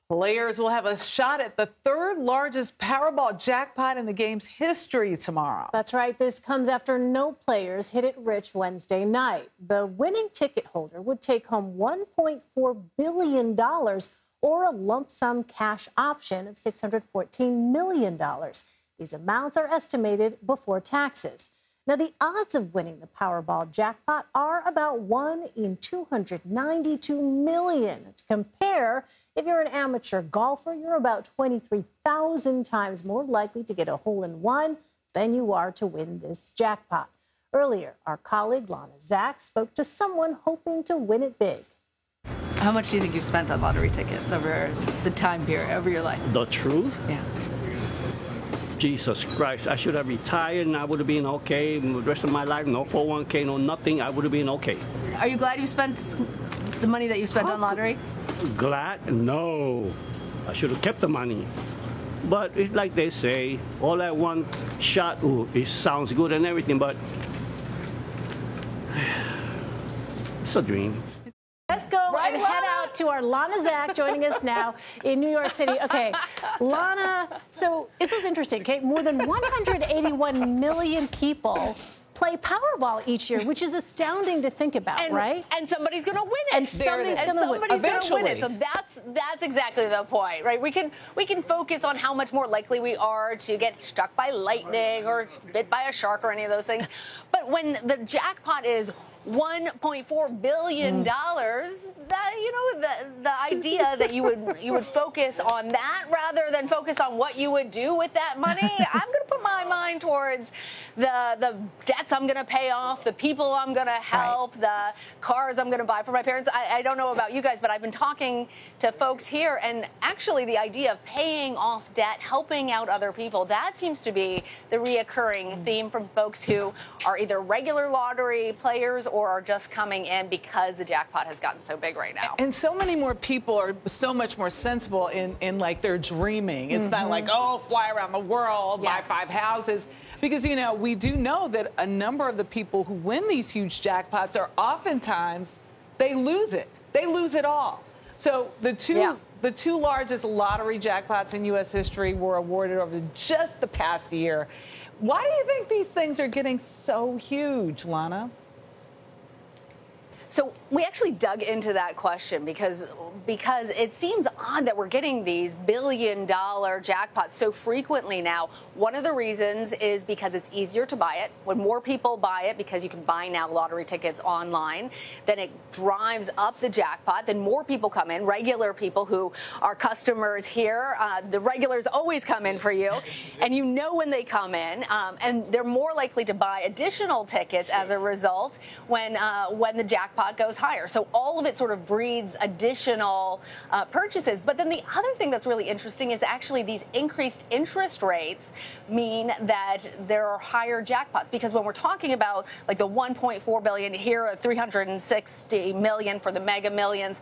Players will have a shot at the third largest Powerball jackpot in the game's history tomorrow. That's right. This comes after no players hit it rich Wednesday night. The winning ticket holder would take home $1.4 billion or a lump sum cash option of $614 million. These amounts are estimated before taxes. Now, the odds of winning the Powerball jackpot are about 1 in 292 million. To compare, if you're an amateur golfer, you're about 23,000 times more likely to get a hole-in-one than you are to win this jackpot. Earlier, our colleague Lana Zak spoke to someone hoping to win it big. How much do you think you've spent on lottery tickets over the time period, over your life? The truth? Yeah. Jesus Christ, I should have retired and I would have been okay. The rest of my life, no 401k, no nothing, I would have been okay. Are you glad you spent the money that you spent on lottery? Glad? No. I should have kept the money. But it's like they say, all that one shot, ooh, it sounds good and everything, but it's a dream. Let's go and head out to our Lana Zak joining us now in New York City. Okay, Lana, so this is interesting, okay? More than 181 million people play Powerball each year, which is astounding to think about, right? And somebody's going to win it. And somebody's going to win it. Eventually. So that's exactly the point, right? We can focus on how much more likely we are to get struck by lightning or bit by a shark or any of those things. But when the jackpot is $1.4 billion, that, you know, the idea that you would focus on that rather than focus on what you would do with that money, I'm going to put my mind towards the debts I'm going to pay off, the people I'm going to help, the cars I'm going to buy for my parents. I don't know about you guys, but I've been talking to folks here, and actually the idea of paying off debt, helping out other people, that seems to be the reoccurring theme from folks who are either regular lottery players or are just coming in because the jackpot has gotten so big right now. And so many more people are so much more sensible in like their dreaming. It's not like, oh, fly around the world, buy 5 houses. Because, you know, we do know that a number of the people who win these huge jackpots are oftentimes, they lose it. They lose it all. So the two largest lottery jackpots in U.S. history were awarded over just the past year. Why do you think these things are getting so huge, Lana? So we actually dug into that question because it seems odd that we're getting these billion-dollar jackpots so frequently now. One of the reasons is because it's easier to buy it. When more people buy it, because you can buy now lottery tickets online, then it drives up the jackpot. Then more people come in, regular people who are customers here. The regulars always come in for you, and you know when they come in, and they're more likely to buy additional tickets as a result when the jackpot goes higher. So all of it sort of breeds additional purchases. But then the other thing that's really interesting is actually these increased interest rates mean that there are higher jackpots, because when we're talking about like the 1.4 billion here, 360 million for the Mega Millions,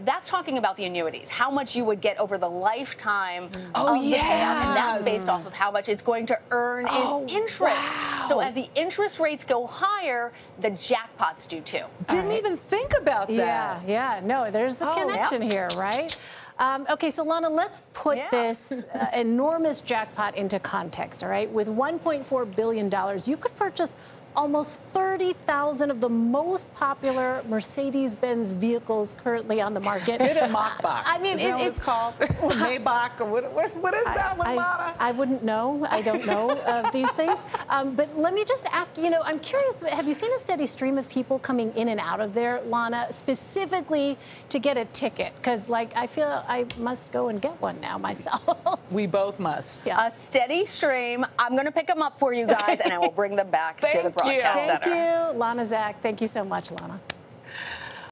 that's talking about the annuities, how much you would get over the lifetime of the payout, and that's based off of how much it's going to earn in interest. So as the interest rates go higher, the jackpots do too. Didn't even think about that. Yeah, no, there's a connection here, right? Okay, so Lana, let's put this enormous jackpot into context, all right? With $1.4 billion, you could purchase almost 30,000 of the most popular Mercedes-Benz vehicles currently on the market. Get a Mach-Bach. I mean, it's called Maybach, or what is that one, Lana? I wouldn't know. I don't know of these things. But let me just ask, you know, I'm curious, have you seen a steady stream of people coming in and out of there, Lana, specifically to get a ticket? Because, like, I feel I must go and get one now myself. We both must. A steady stream. I'm going to pick them up for you guys, and I will bring them back to the broadcast center. Thank you, Lana Zak. Thank you so much, Lana.